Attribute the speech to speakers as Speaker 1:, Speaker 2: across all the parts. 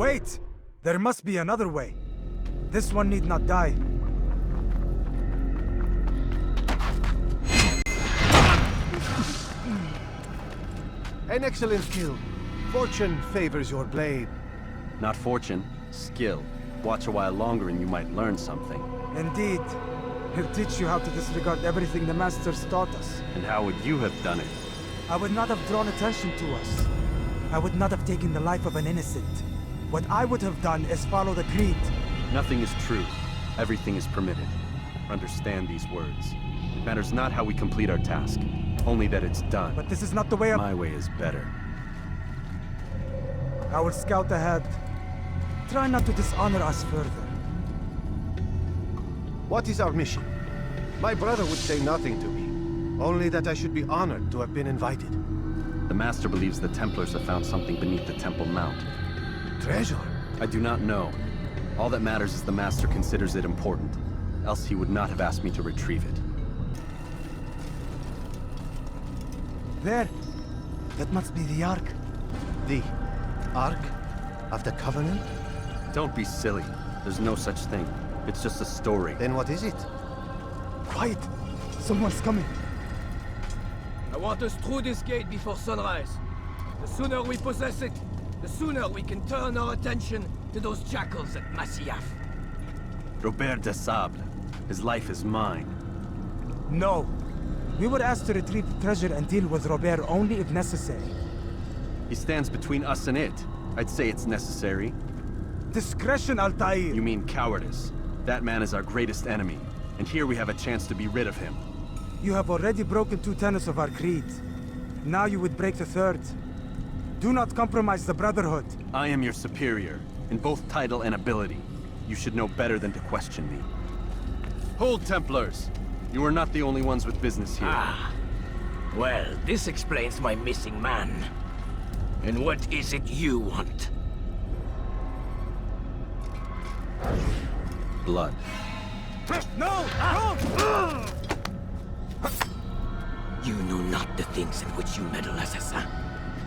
Speaker 1: Wait! There must be another way. This one need not die.
Speaker 2: An excellent skill. Fortune favors your blade.
Speaker 3: Not fortune, skill. Watch a while longer and you might learn something.
Speaker 1: Indeed. He'll teach you how to disregard everything the Masters taught us.
Speaker 3: And how would you have done it?
Speaker 1: I would not have drawn attention to us. I would not have taken the life of an innocent. What I would have done is follow the creed.
Speaker 3: Nothing is true. Everything is permitted. Understand these words. It matters not how we complete our task, only that it's done.
Speaker 1: But this is not the way of—
Speaker 3: My way is better.
Speaker 1: I will scout ahead. Try not to dishonor us further.
Speaker 2: What is our mission? My brother would say nothing to me. Only that I should be honored to have been invited.
Speaker 3: The Master believes the Templars have found something beneath the Temple Mount.
Speaker 2: Treasure?
Speaker 3: I do not know. All that matters is the Master considers it important. Else he would not have asked me to retrieve it.
Speaker 1: There! That must be the Ark.
Speaker 2: The Ark of the Covenant?
Speaker 3: Don't be silly. There's no such thing. It's just a story.
Speaker 2: Then what is it?
Speaker 1: Quiet! Someone's coming.
Speaker 4: I want us through this gate before sunrise. The sooner we possess it, the sooner we can turn our attention to those jackals at Masyaf.
Speaker 3: Robert de Sable. His life is mine.
Speaker 1: No. We were asked to retrieve the treasure and deal with Robert only if necessary.
Speaker 3: He stands between us and it. I'd say it's necessary.
Speaker 1: Discretion, Altaïr!
Speaker 3: You mean cowardice. That man is our greatest enemy, and here we have a chance to be rid of him.
Speaker 1: You have already broken 2 tenets of our creed. Now you would break the 3rd. Do not compromise the Brotherhood.
Speaker 3: I am your superior, in both title and ability. You should know better than to question me. Hold, Templars! You are not the only ones with business here.
Speaker 5: Ah. Well, this explains my missing man. And what is it you want?
Speaker 3: Blood.
Speaker 1: No! No!
Speaker 5: You know not the things in which you meddle, assassin.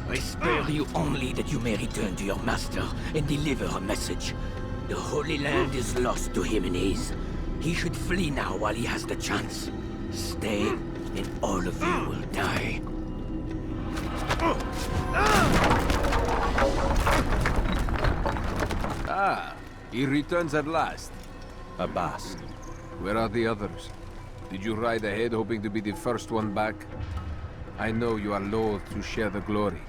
Speaker 5: I spare you only that you may return to your master and deliver a message. The Holy Land is lost to him and his. He should flee now while he has the chance. Stay, and all of you will die.
Speaker 6: Ah, he returns at last.
Speaker 3: Abbas.
Speaker 6: Where are the others? Did you ride ahead hoping to be the first one back? I know you are loath to share the glory.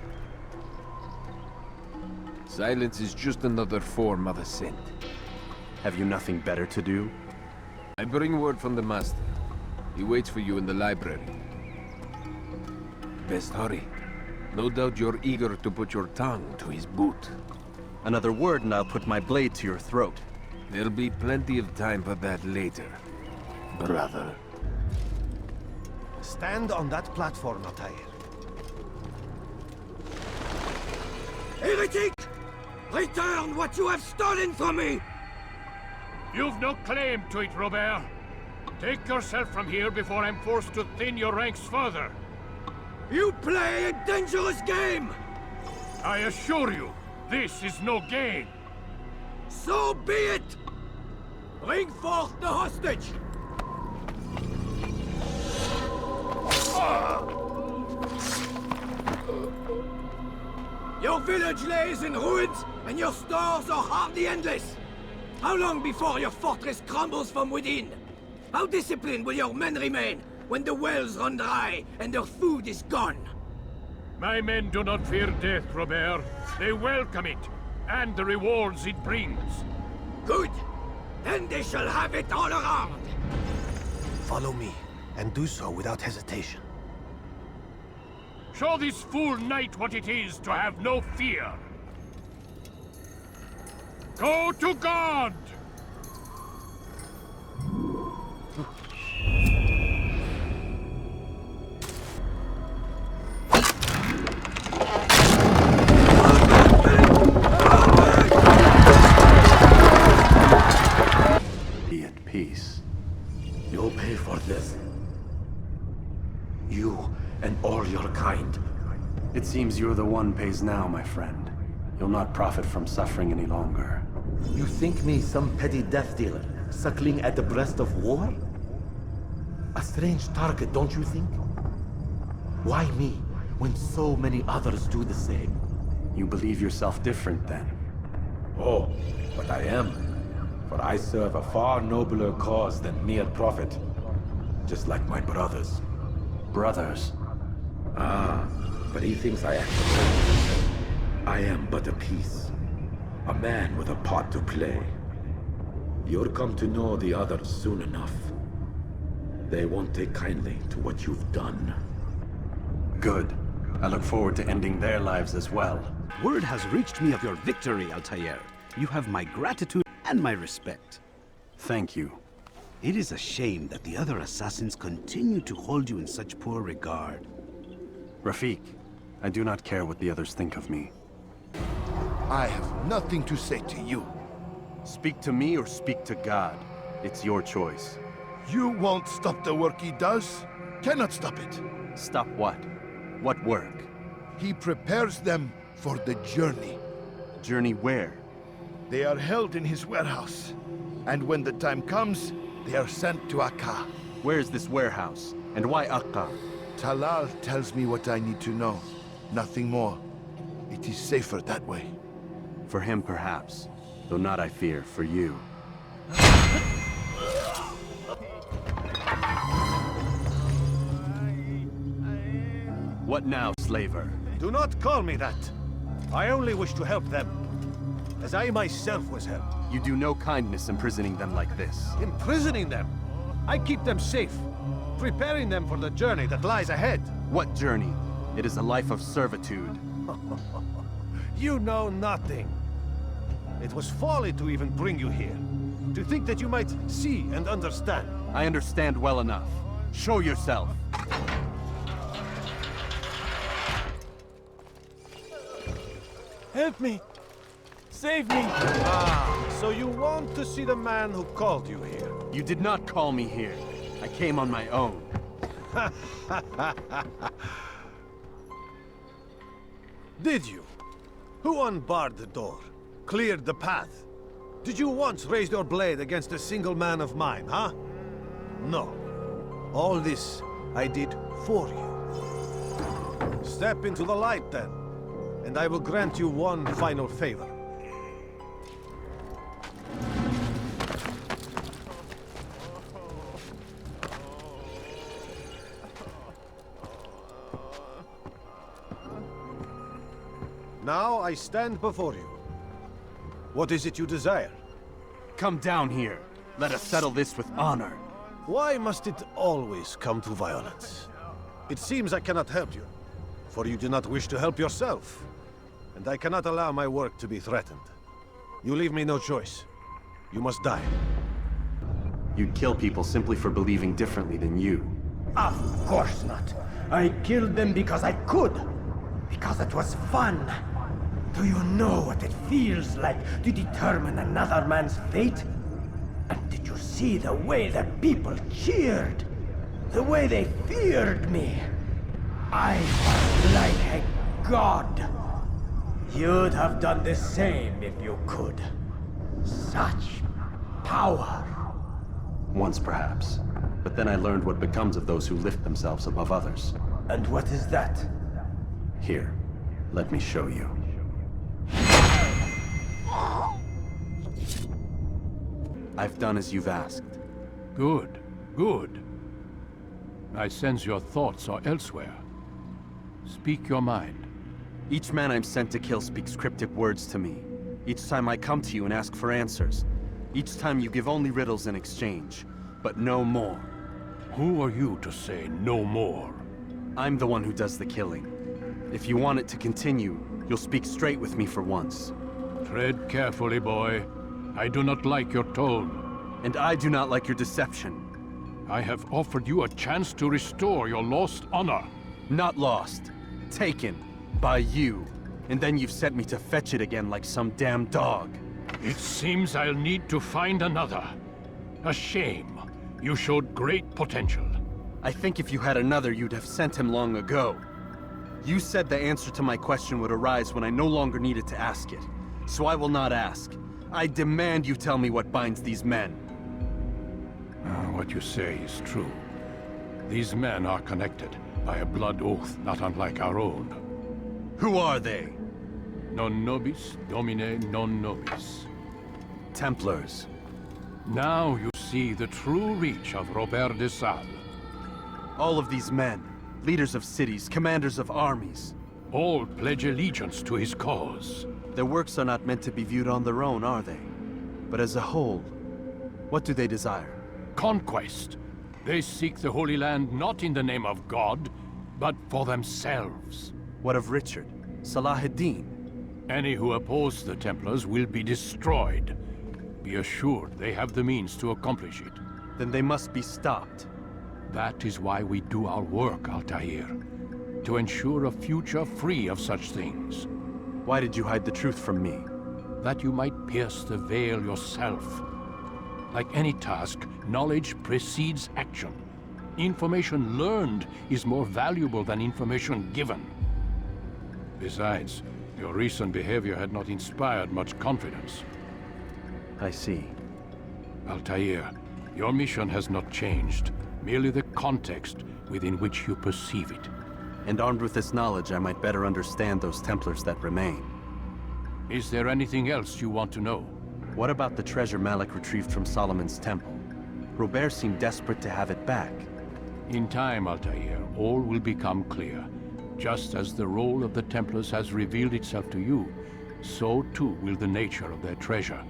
Speaker 6: Silence is just another form of assent.
Speaker 3: Have you nothing better to do?
Speaker 6: I bring word from the Master. He waits for you in the library. Best hurry. No doubt you're eager to put your tongue to his boot.
Speaker 3: Another word and I'll put my blade to your throat.
Speaker 6: There'll be plenty of time for that later, brother.
Speaker 2: Stand on that platform, Altaïr.
Speaker 4: Heretic! Return what you have stolen from me!
Speaker 7: You've no claim to it, Robert. Take yourself from here before I'm forced to thin your ranks further.
Speaker 4: You play a dangerous game!
Speaker 7: I assure you, this is no game.
Speaker 4: So be it! Bring forth the hostage! Your village lays in ruins, and your stores are hardly endless. How long before your fortress crumbles from within? How disciplined will your men remain when the wells run dry and their food is gone?
Speaker 7: My men do not fear death, Robert. They welcome it, and the rewards it brings.
Speaker 4: Good! Then they shall have it all around!
Speaker 2: Follow me, and do so without hesitation.
Speaker 7: Show this fool knight what it is to have no fear. Go to God!
Speaker 3: Be at peace.
Speaker 5: You'll pay for this. You and all your kind.
Speaker 3: It seems you're the one pays now, my friend. You'll not profit from suffering any longer.
Speaker 8: You think me some petty death dealer, suckling at the breast of war? A strange target, don't you think? Why me, when so many others do the same?
Speaker 3: You believe yourself different, then?
Speaker 8: Oh, but I am. For I serve a far nobler cause than mere profit. Just like my brothers.
Speaker 3: Brothers?
Speaker 8: Ah, but he thinks I act alone. I am but a piece. A man with a part to play. You'll come to know the others soon enough. They won't take kindly to what you've done.
Speaker 3: Good. I look forward to ending their lives as well.
Speaker 9: Word has reached me of your victory, Altaïr. You have my gratitude and my respect.
Speaker 3: Thank you.
Speaker 9: It is a shame that the other assassins continue to hold you in such poor regard.
Speaker 3: Rafik, I do not care what the others think of me.
Speaker 10: I have nothing to say to you.
Speaker 3: Speak to me or speak to God. It's your choice.
Speaker 10: You won't stop the work he does. Cannot stop it.
Speaker 3: Stop what? What work?
Speaker 10: He prepares them for the journey.
Speaker 3: Journey where?
Speaker 10: They are held in his warehouse. And when the time comes, they are sent to Akka.
Speaker 3: Where is this warehouse? And why Akka?
Speaker 10: Talal tells me what I need to know. Nothing more. It is safer that way.
Speaker 3: For him, perhaps. Though not, I fear, for you. What now, slaver?
Speaker 2: Do not call me that. I only wish to help them, as I myself was helped.
Speaker 3: You do no kindness imprisoning them like this.
Speaker 2: Imprisoning them? I keep them safe, preparing them for the journey that lies ahead.
Speaker 3: What journey? It is a life of servitude.
Speaker 2: You know nothing. It was folly to even bring you here. To think that you might see and understand.
Speaker 3: I understand well enough. Show yourself.
Speaker 1: Help me! Save me!
Speaker 2: Ah, so you want to see the man who called you here?
Speaker 3: You did not call me here. I came on my own.
Speaker 2: Did you? Who unbarred the door? Cleared the path? Did you once raise your blade against a single man of mine, huh? No. All this I did for you. Step into the light, then, and I will grant you one final favor. Now I stand before you. What is it you desire?
Speaker 3: Come down here. Let us settle this with honor.
Speaker 2: Why must it always come to violence? It seems I cannot help you, for you do not wish to help yourself. And I cannot allow my work to be threatened. You leave me no choice. You must die.
Speaker 3: You'd kill people simply for believing differently than you.
Speaker 5: Of course not. I killed them because I could. Because it was fun. Do you know what it feels like to determine another man's fate? And did you see the way that people cheered? The way they feared me? I was like a god. You'd have done the same if you could. Such power.
Speaker 3: Once, perhaps. But then I learned what becomes of those who lift themselves above others.
Speaker 5: And what is that?
Speaker 3: Here, let me show you. I've done as you've asked.
Speaker 7: Good, good. I sense your thoughts are elsewhere. Speak your mind.
Speaker 3: Each man I'm sent to kill speaks cryptic words to me. Each time I come to you and ask for answers. Each time you give only riddles in exchange, but no more.
Speaker 7: Who are you to say no more?
Speaker 3: I'm the one who does the killing. If you want it to continue, you'll speak straight with me for once.
Speaker 7: Tread carefully, boy. I do not like your tone.
Speaker 3: And I do not like your deception.
Speaker 7: I have offered you a chance to restore your lost honor.
Speaker 3: Not lost. Taken. By you. And then you've sent me to fetch it again like some damn dog.
Speaker 7: It seems I'll need to find another. A shame. You showed great potential.
Speaker 3: I think if you had another, you'd have sent him long ago. You said the answer to my question would arise when I no longer needed to ask it. So I will not ask. I demand you tell me what binds these men.
Speaker 7: What you say is true. These men are connected by a blood oath not unlike our own.
Speaker 3: Who are they?
Speaker 7: Non nobis, domine non nobis.
Speaker 3: Templars.
Speaker 7: Now you see the true reach of Robert de Sales.
Speaker 3: All of these men, leaders of cities, commanders of armies.
Speaker 7: All pledge allegiance to his cause.
Speaker 3: Their works are not meant to be viewed on their own, are they? But as a whole, what do they desire?
Speaker 7: Conquest. They seek the Holy Land not in the name of God, but for themselves.
Speaker 3: What of Richard? Salah ad-Din?
Speaker 7: Any who oppose the Templars will be destroyed. Be assured they have the means to accomplish it.
Speaker 3: Then they must be stopped.
Speaker 7: That is why we do our work, Altaïr. To ensure a future free of such things.
Speaker 3: Why did you hide the truth from me?
Speaker 7: That you might pierce the veil yourself. Like any task, knowledge precedes action. Information learned is more valuable than information given. Besides, your recent behavior had not inspired much confidence.
Speaker 3: I see.
Speaker 7: Altaïr, your mission has not changed. Merely the context within which you perceive it.
Speaker 3: And armed with this knowledge, I might better understand those Templars that remain.
Speaker 7: Is there anything else you want to know?
Speaker 3: What about the treasure Malik retrieved from Solomon's temple? Robert seemed desperate to have it back.
Speaker 7: In time, Altaïr, all will become clear. Just as the role of the Templars has revealed itself to you, so too will the nature of their treasure.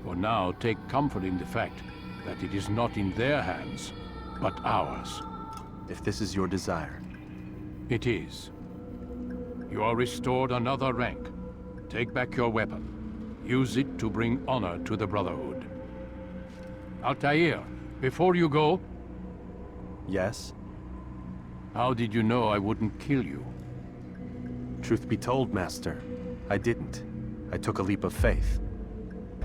Speaker 7: For now, take comfort in the fact that it is not in their hands, but ours.
Speaker 3: If this is your desire.
Speaker 7: It is. You are restored another rank. Take back your weapon. Use it to bring honor to the Brotherhood. Altaïr, before you go...
Speaker 3: Yes?
Speaker 7: How did you know I wouldn't kill you?
Speaker 3: Truth be told, Master, I didn't. I took a leap of faith.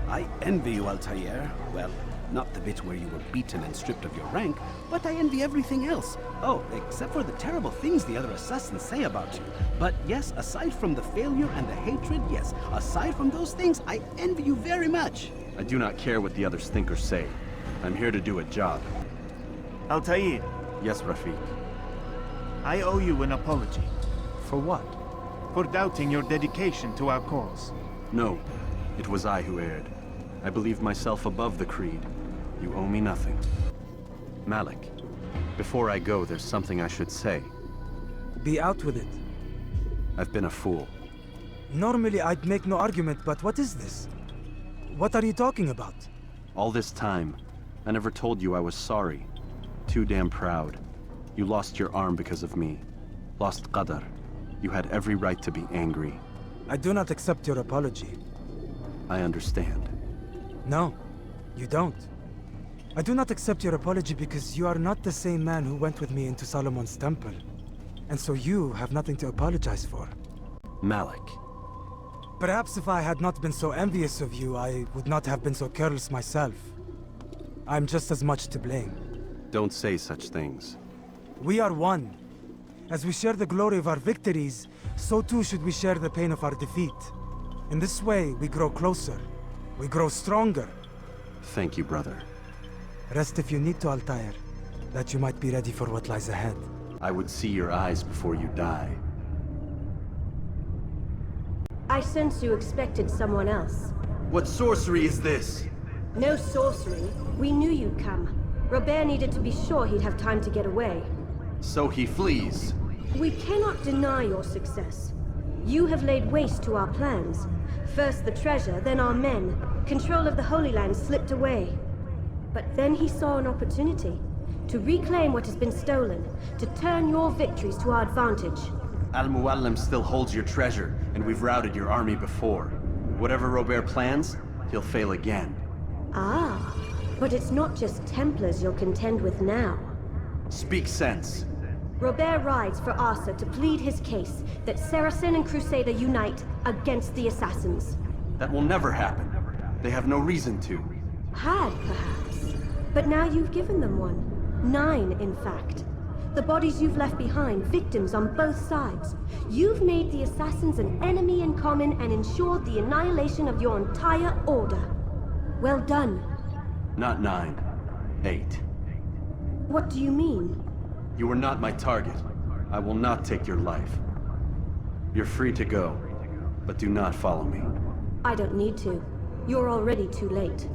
Speaker 9: I envy you, Altaïr. Well, not the bit where you were beaten and stripped of your rank, but I envy everything else. Oh, except for the terrible things the other assassins say about you. But yes, aside from the failure and the hatred, yes, aside from those things, I envy you very much.
Speaker 3: I do not care what the others think or say. I'm here to do a job.
Speaker 11: Altaïr.
Speaker 3: Yes, Rafiq.
Speaker 11: I owe you an apology.
Speaker 3: For what?
Speaker 11: For doubting your dedication to our cause.
Speaker 3: No, it was I who erred. I believed myself above the creed. You owe me nothing. Malik, before I go, there's something I should say.
Speaker 1: Be out with it.
Speaker 3: I've been a fool.
Speaker 1: Normally I'd make no argument, but what is this? What are you talking about?
Speaker 3: All this time, I never told you I was sorry. Too damn proud. You lost your arm because of me. Lost Qadar. You had every right to be angry.
Speaker 1: I do not accept your apology.
Speaker 3: I understand.
Speaker 1: No, you don't. I do not accept your apology because you are not the same man who went with me into Solomon's temple. And so you have nothing to apologize for.
Speaker 3: Malik.
Speaker 1: Perhaps if I had not been so envious of you, I would not have been so careless myself. I'm just as much to blame.
Speaker 3: Don't say such things.
Speaker 1: We are one. As we share the glory of our victories, so too should we share the pain of our defeat. In this way, we grow closer. We grow stronger.
Speaker 3: Thank you, brother.
Speaker 1: Rest if you need to, Altaïr, that you might be ready for what lies ahead.
Speaker 3: I would see your eyes before you die.
Speaker 12: I sense you expected someone else.
Speaker 3: What sorcery is this?
Speaker 12: No sorcery. We knew you'd come. Robert needed to be sure he'd have time to get away.
Speaker 3: So he flees.
Speaker 12: We cannot deny your success. You have laid waste to our plans. First the treasure, then our men. Control of the Holy Land slipped away. But then he saw an opportunity to reclaim what has been stolen, to turn your victories to our advantage.
Speaker 3: Al-Muallim still holds your treasure, and we've routed your army before. Whatever Robert plans, he'll fail again.
Speaker 12: Ah, but it's not just Templars you'll contend with now.
Speaker 3: Speak sense.
Speaker 12: Robert rides for Asa to plead his case that Saracen and Crusader unite against the Assassins.
Speaker 3: That will never happen. They have no reason to.
Speaker 12: Had, perhaps. But now you've given them one. 9, in fact. The bodies you've left behind, victims on both sides. You've made the assassins an enemy in common and ensured the annihilation of your entire order. Well done.
Speaker 3: Not 9. 8.
Speaker 12: What do you mean?
Speaker 3: You were not my target. I will not take your life. You're free to go, but do not follow me.
Speaker 12: I don't need to. You're already too late.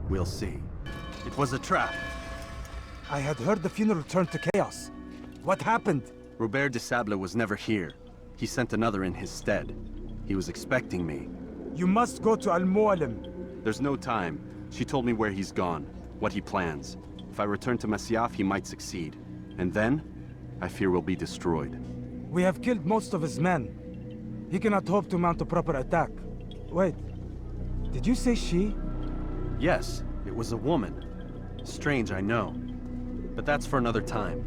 Speaker 3: We'll see. It was a trap.
Speaker 1: I had heard the funeral turned to chaos. What happened?
Speaker 3: Robert de Sable was never here. He sent another in his stead. He was expecting me.
Speaker 1: You must go to Al-Mualim.
Speaker 3: There's no time. She told me where he's gone, what he plans. If I return to Masyaf, he might succeed. And then, I fear we'll be destroyed.
Speaker 1: We have killed most of his men. He cannot hope to mount a proper attack. Wait, did you say she?
Speaker 3: Yes, it was a woman. Strange, I know. But that's for another time.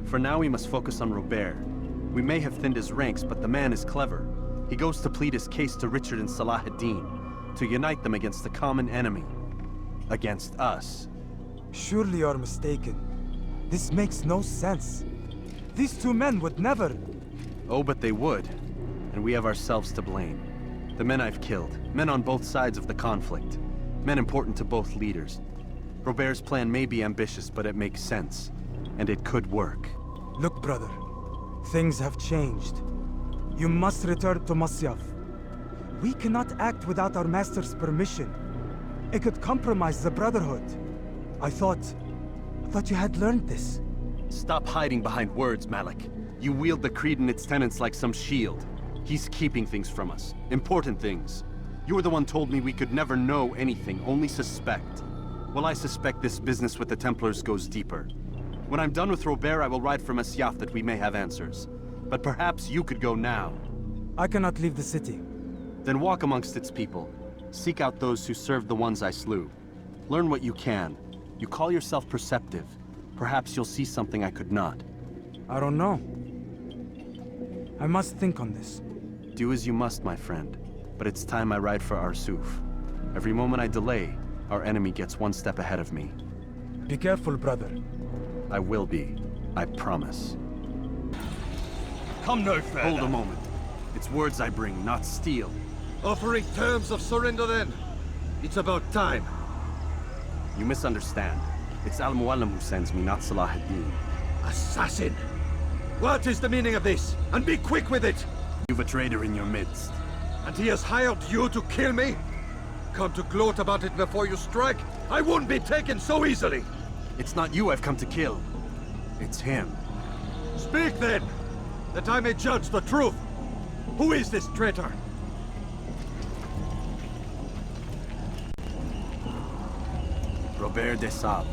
Speaker 3: For now, we must focus on Robert. We may have thinned his ranks, but the man is clever. He goes to plead his case to Richard and Salah ad-Din, to unite them against the common enemy. Against us.
Speaker 1: Surely you're mistaken. This makes no sense. These two men would never...
Speaker 3: Oh, but they would. And we have ourselves to blame. The men I've killed, men on both sides of the conflict. Men important to both leaders. Robert's plan may be ambitious, but it makes sense. And it could work.
Speaker 1: Look, brother. Things have changed. You must return to Masyaf. We cannot act without our master's permission. It could compromise the Brotherhood. I thought you had learned this.
Speaker 3: Stop hiding behind words, Malik. You wield the creed and its tenets like some shield. He's keeping things from us. Important things. You were the one told me we could never know anything, only suspect. Well, I suspect this business with the Templars goes deeper. When I'm done with Robert, I will ride for Masyaf that we may have answers. But perhaps you could go now.
Speaker 1: I cannot leave the city.
Speaker 3: Then walk amongst its people. Seek out those who served the ones I slew. Learn what you can. You call yourself perceptive. Perhaps you'll see something I could not.
Speaker 1: I don't know. I must think on this.
Speaker 3: Do as you must, my friend. But it's time I ride for Arsuf. Every moment I delay, our enemy gets one step ahead of me.
Speaker 1: Be careful, brother.
Speaker 3: I will be. I promise.
Speaker 2: Come no further.
Speaker 3: Hold a moment. It's words I bring, not steel.
Speaker 2: Offering terms of surrender then. It's about time.
Speaker 3: You misunderstand. It's Al-Mualim who sends me, not Salah ad-Din.
Speaker 2: Assassin! What is the meaning of this? And be quick with it!
Speaker 3: You've a traitor in your midst.
Speaker 2: And he has hired you to kill me? Come to gloat about it before you strike? I won't be taken so easily!
Speaker 3: It's not you I've come to kill. It's him.
Speaker 2: Speak then, that I may judge the truth. Who is this traitor?
Speaker 3: Robert de Sable.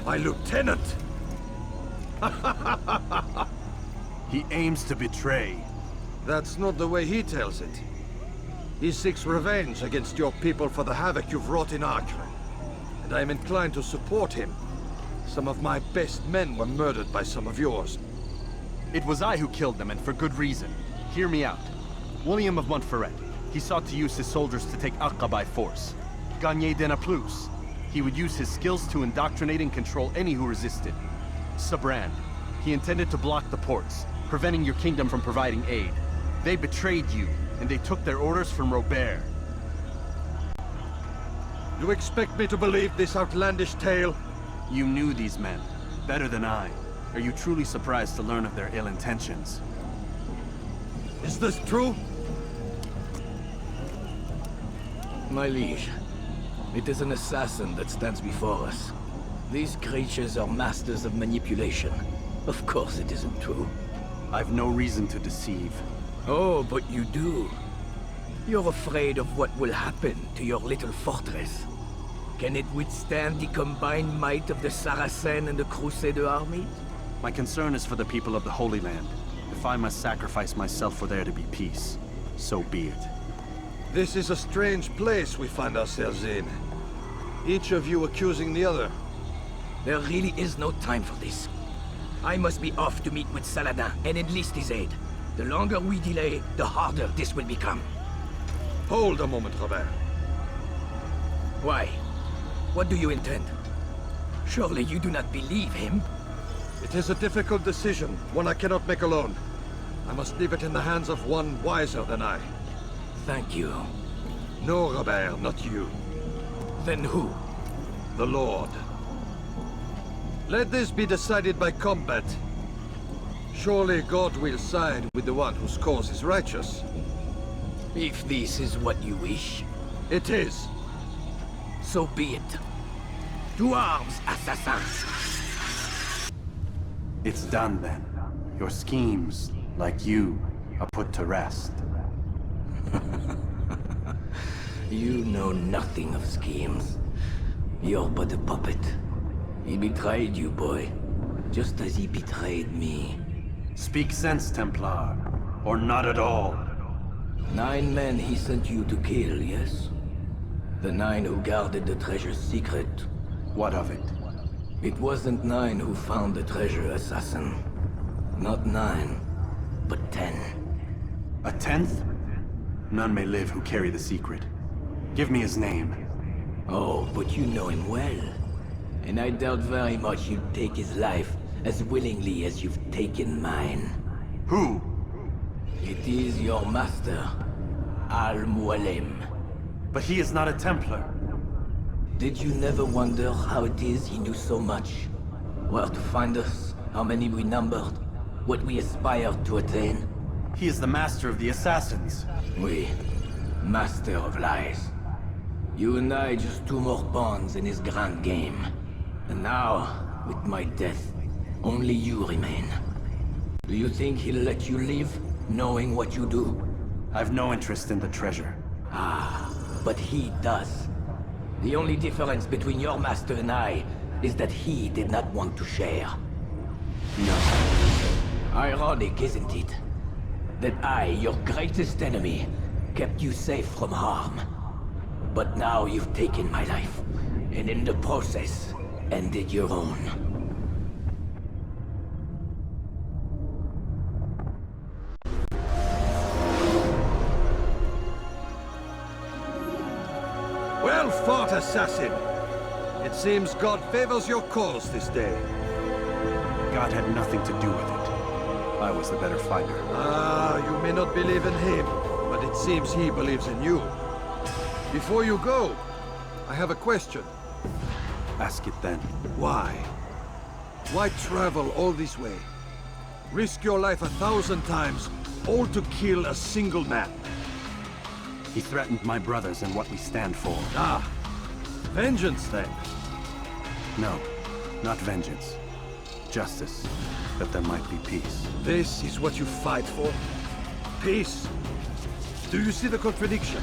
Speaker 2: My lieutenant!
Speaker 3: He aims to betray.
Speaker 2: That's not the way he tells it. He seeks revenge against your people for the havoc you've wrought in Acre. And I am inclined to support him. Some of my best men were murdered by some of yours.
Speaker 3: It was I who killed them, and for good reason. Hear me out. William of Montferrat. He sought to use his soldiers to take Acre by force. Gagné de Naplouse. He would use his skills to indoctrinate and control any who resisted. Sabran. He intended to block the ports, preventing your kingdom from providing aid. They betrayed you, and they took their orders from Robert.
Speaker 2: You expect me to believe this outlandish tale?
Speaker 3: You knew these men, better than I. Are you truly surprised to learn of their ill intentions?
Speaker 2: Is this true?
Speaker 5: My liege, it is an assassin that stands before us. These creatures are masters of manipulation. Of course it isn't true.
Speaker 3: I've no reason to deceive.
Speaker 5: Oh, but you do. You're afraid of what will happen to your little fortress. Can it withstand the combined might of the Saracen and the Crusader armies?
Speaker 3: My concern is for the people of the Holy Land. If I must sacrifice myself for there to be peace, so be it.
Speaker 2: This is a strange place we find ourselves in. Each of you accusing the other.
Speaker 5: There really is no time for this. I must be off to meet with Saladin and enlist his aid. The longer we delay, the harder this will become.
Speaker 2: Hold a moment, Robert.
Speaker 5: Why? What do you intend? Surely you do not believe him?
Speaker 2: It is a difficult decision, one I cannot make alone. I must leave it in the hands of one wiser than I.
Speaker 5: Thank you.
Speaker 2: No, Robert, not you.
Speaker 5: Then who?
Speaker 2: The Lord. Let this be decided by combat. Surely God will side with the one whose cause is righteous.
Speaker 5: If this is what you wish,
Speaker 2: It is.
Speaker 5: so be it. To arms, assassins!
Speaker 3: It's done then. Your schemes, like you, are put to rest.
Speaker 5: You know nothing of schemes. You're but a puppet. He betrayed you, boy. Just as he betrayed me.
Speaker 3: Speak sense, Templar. Or not at all.
Speaker 5: 9 men he sent you to kill, yes? The 9 who guarded the treasure's secret.
Speaker 3: What of it?
Speaker 5: It wasn't 9 who found the treasure, assassin. Not 9, but 10.
Speaker 3: A 10th? None may live who carry the secret. Give me his name.
Speaker 5: Oh, but you know him well. And I doubt very much you'd take his life as willingly as you've taken mine.
Speaker 3: Who?
Speaker 5: It is your master, Al-Mualim.
Speaker 3: But he is not a Templar.
Speaker 5: Did you never wonder how it is he knew so much? Where to find us, how many we numbered, what we aspired to attain?
Speaker 3: He is the master of the assassins.
Speaker 5: We, master of lies. You and I just 2 more pawns in his grand game. And now, with my death, only you remain. Do you think he'll let you live, knowing what you do?
Speaker 3: I've no interest in the treasure.
Speaker 5: Ah, but he does. The only difference between your master and I is that he did not want to share.
Speaker 3: No.
Speaker 5: Ironic, isn't it? That I, your greatest enemy, kept you safe from harm. But now you've taken my life, and in the process, ended your own.
Speaker 2: Well fought, assassin! It seems God favors your cause this day.
Speaker 3: God had nothing to do with it. I was the better fighter.
Speaker 2: Ah, you may not believe in him, but it seems he believes in you. Before you go, I have a question.
Speaker 3: Ask it then.
Speaker 2: Why? Why travel all this way? Risk your life 1,000 times, all to kill a single man?
Speaker 3: He threatened my brothers and what we stand for.
Speaker 2: Ah, vengeance then.
Speaker 3: No, not vengeance. Justice, that there might be peace.
Speaker 2: This is what you fight for? Peace? Do you see the contradiction?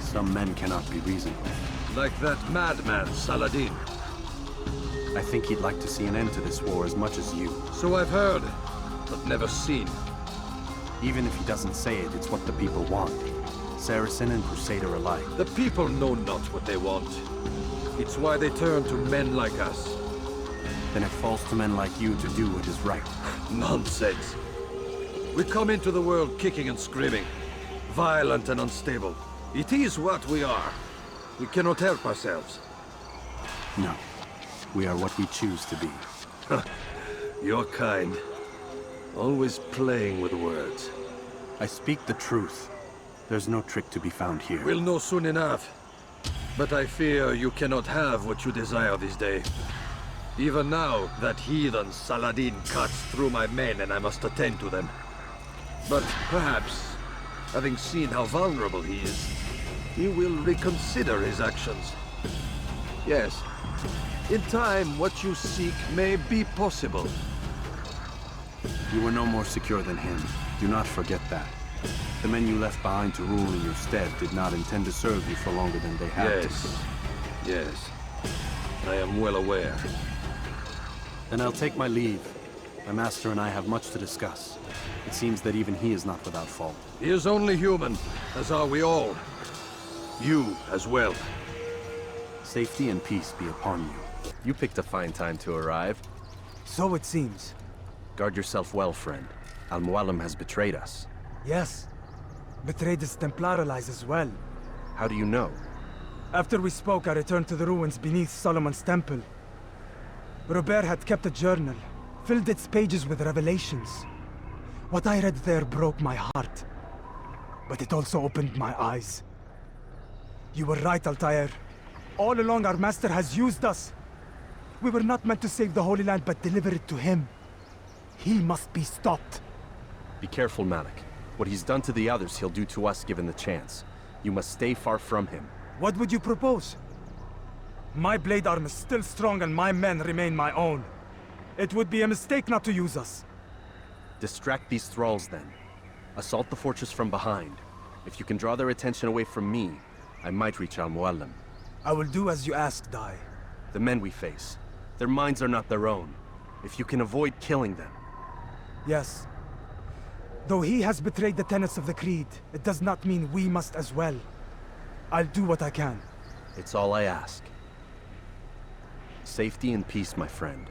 Speaker 3: Some men cannot be reasoned with.
Speaker 2: Like that madman, Saladin.
Speaker 3: I think he'd like to see an end to this war as much as you.
Speaker 2: So I've heard, but never seen.
Speaker 3: Even if he doesn't say it, it's what the people want. Saracen and Crusader alike.
Speaker 2: The people know not what they want. It's why they turn to men like us.
Speaker 3: Then it falls to men like you to do what is right.
Speaker 2: Nonsense. We come into the world kicking and screaming. Violent and unstable. It is what we are. We cannot help ourselves.
Speaker 3: No. We are what we choose to be.
Speaker 2: You're kind. Always playing with words.
Speaker 3: I speak the truth. There's no trick to be found here.
Speaker 2: We'll know soon enough. But I fear you cannot have what you desire this day. Even now, that heathen Saladin cuts through my men and I must attend to them. But perhaps, having seen how vulnerable he is, he will reconsider his actions. Yes, in time, what you seek may be possible.
Speaker 3: You were no more secure than him. Do not forget that. The men you left behind to rule in your stead did not intend to serve you for longer than they had to.
Speaker 2: Yes. I am well aware.
Speaker 3: Then I'll take my leave. My master and I have much to discuss. It seems that even he is not without fault.
Speaker 2: He is only human, as are we all. You as well.
Speaker 3: Safety and peace be upon you.
Speaker 13: You picked a fine time to arrive.
Speaker 1: So it seems.
Speaker 13: Guard yourself well, friend. Al-Mualim has betrayed us.
Speaker 1: Yes. Betrayed his Templar allies as well.
Speaker 13: How do you know?
Speaker 1: After we spoke, I returned to the ruins beneath Solomon's temple. Robert had kept a journal, filled its pages with revelations. What I read there broke my heart. But it also opened my eyes. You were right, Altaïr. All along our master has used us. We were not meant to save the Holy Land, but deliver it to him. He must be stopped.
Speaker 13: Be careful, Malik. What he's done to the others, he'll do to us given the chance. You must stay far from him.
Speaker 1: What would you propose? My blade arm is still strong and my men remain my own. It would be a mistake not to use us.
Speaker 13: Distract these thralls then. Assault the fortress from behind. If you can draw their attention away from me, I might reach Al-Mu'allim.
Speaker 1: I will do as you ask, Dai.
Speaker 13: The men we face, their minds are not their own. If you can avoid killing them.
Speaker 1: Yes. Though he has betrayed the tenets of the Creed, it does not mean we must as well. I'll do what I can.
Speaker 13: It's all I ask. Safety and peace, my friend.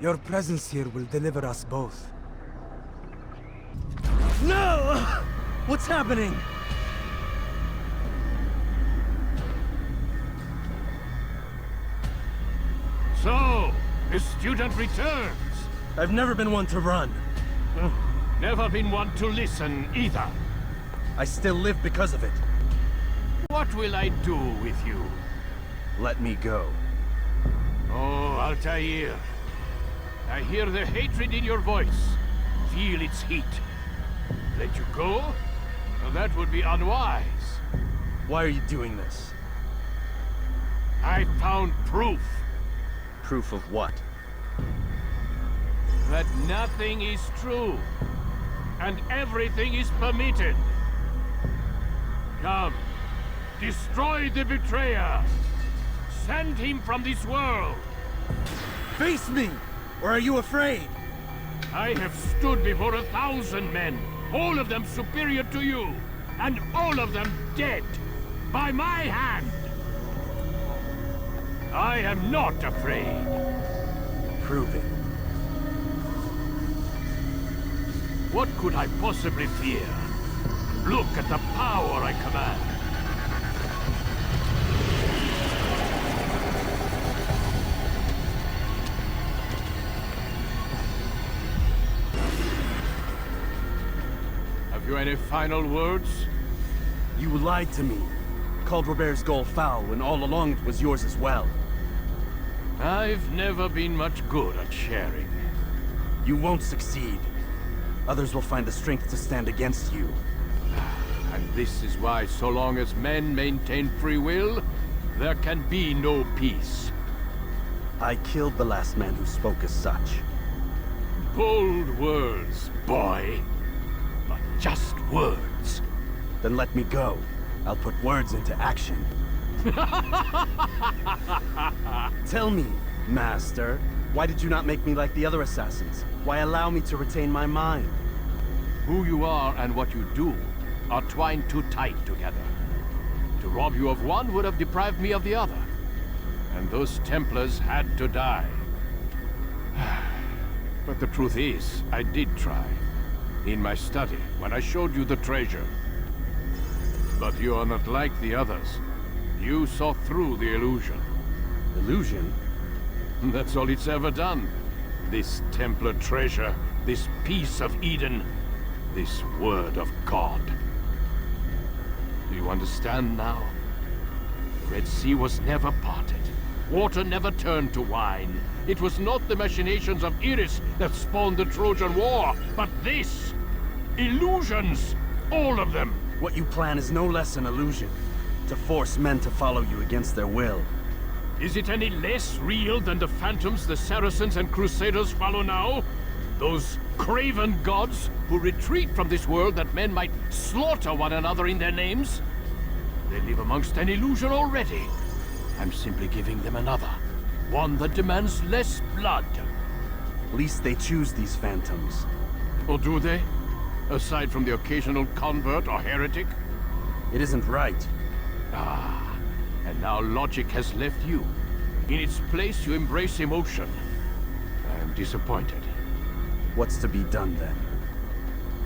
Speaker 1: Your presence here will deliver us both.
Speaker 14: No! What's happening?
Speaker 7: So, the student returns.
Speaker 14: I've never been one to run.
Speaker 7: Never been one to listen, either.
Speaker 14: I still live because of it.
Speaker 7: What will I do with you?
Speaker 13: Let me go.
Speaker 7: Oh, Altaïr. I hear the hatred in your voice. Feel its heat. Let you go? Well, that would be unwise.
Speaker 14: Why are you doing this?
Speaker 7: I found proof.
Speaker 13: Proof of what?
Speaker 7: That nothing is true. And everything is permitted. Come. Destroy the betrayer. Send him from this world.
Speaker 14: Face me! Or are you afraid?
Speaker 7: I have stood before 1,000 men, all of them superior to you, and all of them dead, by my hand. I am not afraid.
Speaker 13: Prove it.
Speaker 7: What could I possibly fear? Look at the power I command. Have you any final words?
Speaker 13: You lied to me. Called Robert's goal foul when all along it was yours as well.
Speaker 7: I've never been much good at sharing.
Speaker 13: You won't succeed. Others will find the strength to stand against you.
Speaker 7: And this is why, so long as men maintain free will, there can be no peace.
Speaker 13: I killed the last man who spoke as such.
Speaker 7: Bold words, boy. But just words.
Speaker 13: Then let me go. I'll put words into action. Tell me, Master, why did you not make me like the other assassins? Why allow me to retain my mind?
Speaker 7: Who you are and what you do are twined too tight together. To rob you of one would have deprived me of the other. And those Templars had to die. But the truth is, I did try. In my study, when I showed you the treasure. But you are not like the others. You saw through the illusion.
Speaker 13: Illusion?
Speaker 7: That's all it's ever done. This Templar treasure, this piece of Eden, this word of God. Do you understand now? The Red Sea was never parted. Water never turned to wine. It was not the machinations of Iris that spawned the Trojan War, but this! Illusions! All of them!
Speaker 13: What you plan is no less an illusion. To force men to follow you against their will.
Speaker 7: Is it any less real than the phantoms the Saracens and Crusaders follow now? Those craven gods who retreat from this world that men might slaughter one another in their names? They live amongst an illusion already. I'm simply giving them another. One that demands less blood.
Speaker 13: At least they choose these phantoms.
Speaker 7: Or do they? Aside from the occasional convert or heretic?
Speaker 13: It isn't right.
Speaker 7: Ah, and now logic has left you. In its place, you embrace emotion. I am disappointed.
Speaker 13: What's to be done then?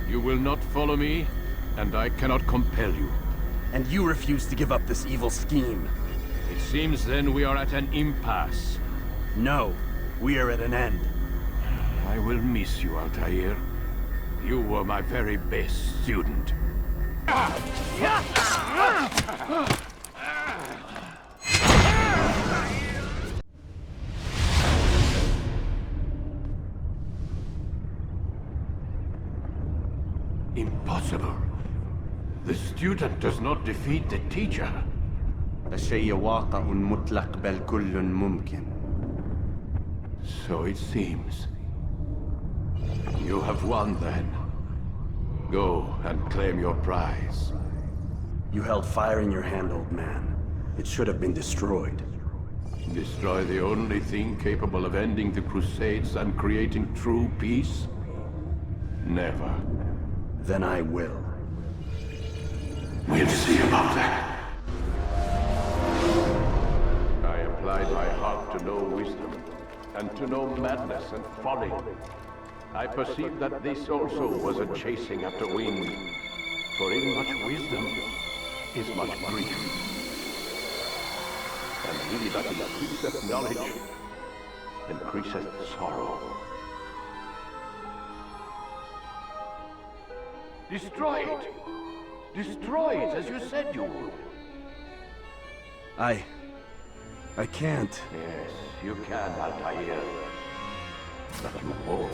Speaker 7: You will not follow me, and I cannot compel you.
Speaker 13: And you refuse to give up this evil scheme.
Speaker 7: It seems then we are at an impasse.
Speaker 13: No.
Speaker 10: We are at an end.
Speaker 7: I will miss you, Altaïr. You were my very best student. Impossible. The student does not defeat the teacher.
Speaker 13: الشيء واقع مطلق بل كل ممكن.
Speaker 7: So it seems. You have won then. Go and claim your prize.
Speaker 13: You held fire in your hand, old man. It should have been destroyed.
Speaker 7: Destroy the only thing capable of ending the Crusades and creating true peace? Never.
Speaker 13: Then I will.
Speaker 7: We'll see about that. I applied my heart to know wisdom, and to know madness and folly. I perceived that this also was a chasing after wind, for in much wisdom is much grief. And he that increaseth knowledge increaseth sorrow. Destroy it! Destroy it as you said you would.
Speaker 13: I can't.
Speaker 7: Yes, you can, Altaïr. But you won't.